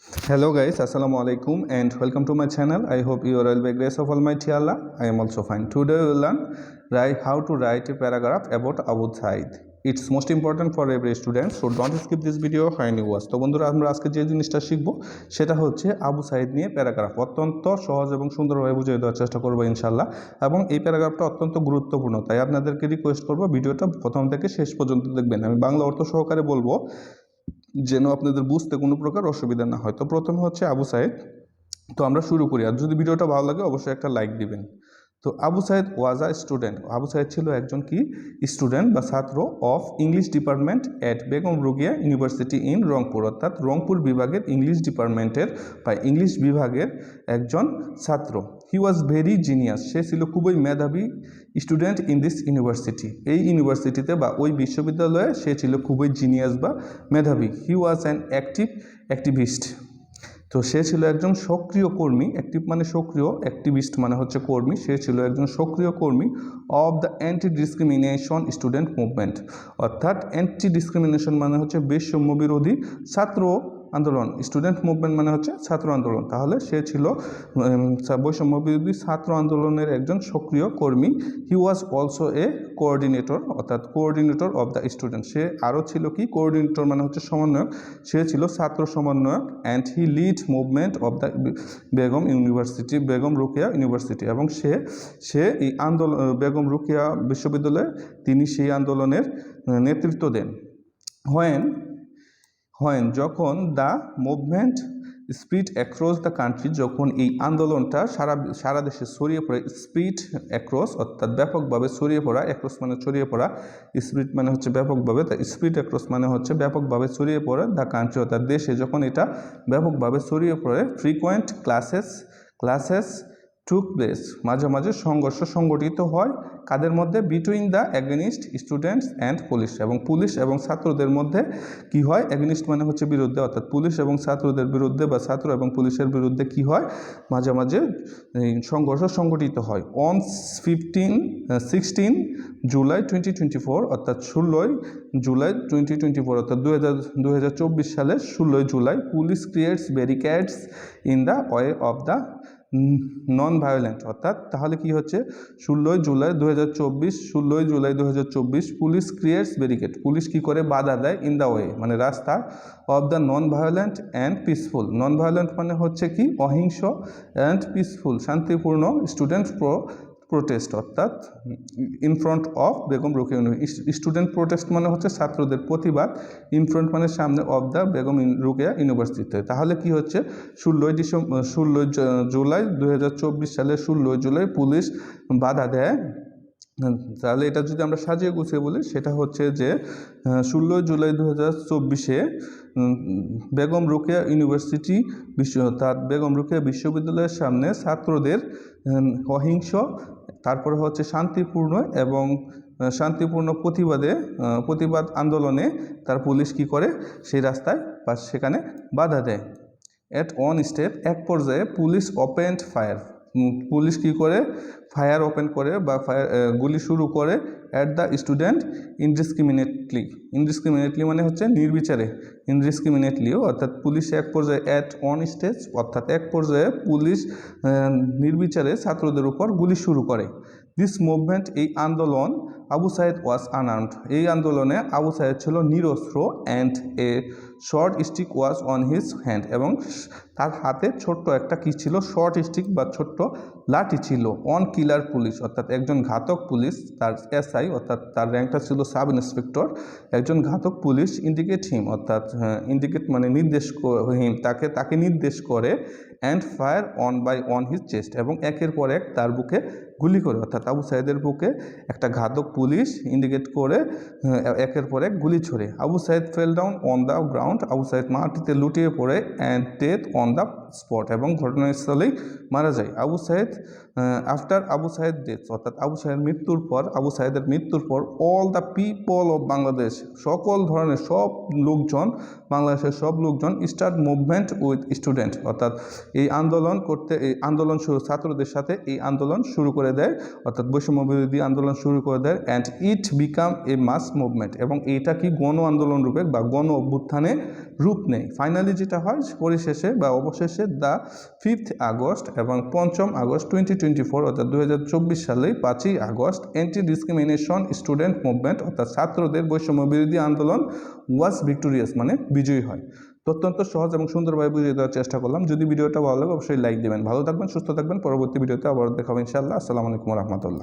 Hello guys, Assalamu alaikum and welcome to my channel. I hope you are all by grace of Almighty Allah. I am also fine. Today we will learn how to write a paragraph about Abu Said. It's most important for every student, so don't skip this video when you watch. তো বন্ধুরা আমরা আজকে যে জিনিসটা শিখব সেটা হচ্ছে আবু সাইদ নিয়ে প্যারাগ্রাফ। অত্যন্ত সহজ এবং সুন্দরভাবে বুঝিয়ে দেওয়ার চেষ্টা করব ইনশাআল্লাহ। এবং এই প্যারাগ্রাফটা অত্যন্ত গুরুত্বপূর্ণ, তাই আপনাদেরকে রিকোয়েস্ট করব ভিডিওটা প্রথম থেকে শেষ পর্যন্ত দেখবেন। আমি বাংলা অর্থ সহকারে বলবো যেন আপনাদের বুঝতে কোনো প্রকার অসুবিধা না হয়। তো প্রথমে হচ্ছে আবু সাইদ। তো আমরা শুরু করি, আর যদি ভিডিওটা ভালো লাগে অবশ্যই একটা লাইক দিবেন। তো আবু সাইদ ওয়াজ আ স্টুডেন্ট। আবু সাইদ ছিল একজন কি স্টুডেন্ট বা ছাত্র of English department at Begum Rokeya university in Rangpur, অর্থাৎ রংপুর বিভাগের ইংলিশ ডিপার্টমেন্টের বা ইংলিশ বিভাগের একজন ছাত্র। হি ওয়াজ ভেরি জিনিয়াস, সে ছিল খুবই মেধাবী স্টুডেন্ট ইন দিস ইউনিভার্সিটি, এই ইউনিভার্সিটিতে বা ওই বিশ্ববিদ্যালয়ে সে ছিল খুবই জিনিয়াস বা মেধাবী। হি ওয়াজ অ্যান অ্যাক্টিভিস্ট, তো সে ছিল একজন সক্রিয় কর্মী। অ্যাক্টিভ মানে সক্রিয়, অ্যাক্টিভিস্ট মানে হচ্ছে কর্মী। সে ছিল একজন সক্রিয় কর্মী of the anti discrimination student movement, অর্থাৎ অ্যান্টি ডিসক্রিমিনেশন মানে হচ্ছে বৈষম্য বিরোধী ছাত্র আন্দোলন, স্টুডেন্ট মুভমেন্ট মানে হচ্ছে ছাত্র আন্দোলন। তাহলে সে ছিল বৈষম্য বিরোধী ছাত্র আন্দোলনের একজন সক্রিয় কর্মী। হি ওয়াজ অলসো এ কোঅর্ডিনেটর, অর্থাৎ কোঅর্ডিনেটর অফ দ্য স্টুডেন্ট। সে আরও ছিল কি, কোঅর্ডিনেটর মানে হচ্ছে সমন্বয়ক, সে ছিল ছাত্র সমন্বয়ক। And he lead movement of the Begum Rokeya university, এবং সে এই আন্দোলন বেগম রোকেয়া বিশ্ববিদ্যালয়ে তিনি সেই আন্দোলনের নেতৃত্ব দেন। যখন the movement spread across the country, যখন এই আন্দোলনটা সারা দেশে ছড়িয়ে পড়ে। স্প্রিড অ্যাক্রস অর্থাৎ ব্যাপকভাবে ছড়িয়ে পড়া, অ্যাক্রস মানে ছড়িয়ে পড়া, স্প্রিড মানে হচ্ছে ব্যাপকভাবে, তাই স্প্রিড অ্যাক্রস মানে হচ্ছে ব্যাপকভাবে ছড়িয়ে পড়ে দ্য কান্ট্রি, অর্থাৎ দেশে যখন এটা ব্যাপকভাবে ছড়িয়ে পড়ে। ফ্রিকোয়েন্ট ক্লাসেস টুক প্লেস, মাঝে মাঝে সংঘর্ষ সংগঠিত হয়। কাদের মধ্যে? Between the against students and police, এবং পুলিশ এবং ছাত্রদের মধ্যে কি হয়? অ্যাগেনিস্ট মানে হচ্ছে বিরুদ্ধে, অর্থাৎ পুলিশ এবং ছাত্রদের বিরুদ্ধে বা ছাত্র এবং পুলিশের বিরুদ্ধে কি হয়? মাঝে মাঝে সংঘর্ষ সংগঠিত হয়। অন 16 জুলাই 2024, অর্থাৎ 16 জুলাই 2024, অর্থাৎ 2024 সালের 16 জুলাই, police creates barricades in the way of the non violent, অর্থাৎ তাহলে কি হচ্ছে? 16 জুলাই 2024, পুলিশ ক্রিয়েটস ব্যারিকেড, পুলিশ কি করে? বাধা দেয়। ইন দ্য ওয়ে মানে রাস্তা, of the non violent and peaceful, non violent মানে হচ্ছে কি? অহিংস, অ্যান্ড পিসফুল শান্তিপূর্ণ স্টুডেন্ট প্রোটেস্ট, অর্থাৎ in front of Begum Rokeya university. Student protest মানে হচ্ছে ছাত্রদের প্রতিবাদ, ইন ফ্রন্ট মানে সামনে, অফ দ্য বেগম রোকেয়া ইউনিভার্সিটিতে। তাহলে কি হচ্ছে? 16 জুলাই 2024 সালে 16 জুলাই পুলিশ বাধা দেয়। তাহলে এটা যদি আমরা সাজিয়ে গুছিয়ে বলি, সেটা হচ্ছে যে 16 জুলাই 2024 বেগম রোকেয়া ইউনিভার্সিটি তার বেগম রোকেয়া বিশ্ববিদ্যালয়ের সামনে ছাত্রদের অহিংস, তারপরে হচ্ছে শান্তিপূর্ণ প্রতিবাদ আন্দোলনে তার পুলিশ কি করে? সেই রাস্তায় বা সেখানে বাধা দেয়। অ্যাট ওয়ান স্টেপ, এক পর্যায়ে, পুলিশ ওপেন্ড ফায়ার, পুলিশ কি করে? ফায়ার ওপেন করে বা গুলি শুরু করে। অ্যাট দ্য স্টুডেন্ট ইনডিসক্রিমিনেটলি মানে হচ্ছে নির্বিচারে, ইনডিসক্রিমিনেটলিও, অর্থাৎ পুলিশ এক পর্যায়ে, অ্যাট অন স্টেজ অর্থাৎ এক পর্যায়ে পুলিশ নির্বিচারে ছাত্রদের উপর গুলি শুরু করে। দিস মুভমেন্ট, এই আন্দোলন, আবু সাইদ ওয়াজ আনআর্মড, এই আন্দোলনে আবু সাইদ ছিল নিরস্ত্র। And a short stick was on his hand, এবং তার হাতে ছোট্ট একটা কি ছিল? শর্ট স্টিক বা ছোট্ট লাঠি ছিল। অন কিলার পুলিশ, অর্থাৎ একজন ঘাতক পুলিশ, তার এসআই অর্থাৎ তার র্যাঙ্কটা ছিল সাব ইন্সপেক্টর, একজন ঘাতক পুলিশ। ইন্ডিকেট হিম, অর্থাৎ ইন্ডিকেট মানে নির্দেশ হিম, তাকে নির্দেশ করে। And fire on his chest, এবং একের পর এক তার বুকে গুলি করে, অর্থাৎ আবু সাইদের বুকে একটা ঘাতক পুলিশ ইন্ডিকেট করে একের পর এক গুলি ছোড়ে। Abu Sayeed fell down on the ground, Abu Sayeed মাটিতে লুটিয়ে পড়ে। And death on the spot, এবং ঘটনাস্থলেই মারা যায়। আফটার আবু সাইদ ডেথ, অর্থাৎ আবু সাইদের মৃত্যুর পর all the people of Bangladesh, সকল ধরনের বাংলাদেশের সব লোকজন স্টার্ট মুভমেন্ট উইথ স্টুডেন্ট, অর্থাৎ এই আন্দোলন ছাত্রদের সাথে এই আন্দোলন শুরু করে দেয়, অর্থাৎ বৈষম্য বিরোধী আন্দোলন শুরু করে দেয়। And it became a mass movement, এবং এইটা কি গণ আন্দোলন রূপে বা গণ অভ্যুত্থানে রূপ নেয়। ফাইনালি যেটা হয় পরিশেষে বা অবশেষে 5 আগস্ট এবং 5 আগস্ট 2024 অর্থাৎ 2024 সালে 5 August anti discrimination student movement অর্থাৎ ছাত্রদের বৈষম্য বিরোধী আন্দোলন ওয়াজ ভিক্টোরিয়াস, মানে বিজয়ী হয়। অত্যন্ত সহজ এবং সুন্দরভাবে বুঝিয়ে দেওয়ার চেষ্টা করলাম। যদি ভিডিওটা ভালো লাগে অবশ্যই লাইক দেবেন। ভালো থাকবেন, সুস্থ থাকবেন। পরবর্তী ভিডিওতে আবার দেখা হবে ইনশাআল্লাহ। আসসালামু আলাইকুম ওয়া রাহমাতুল্লাহ।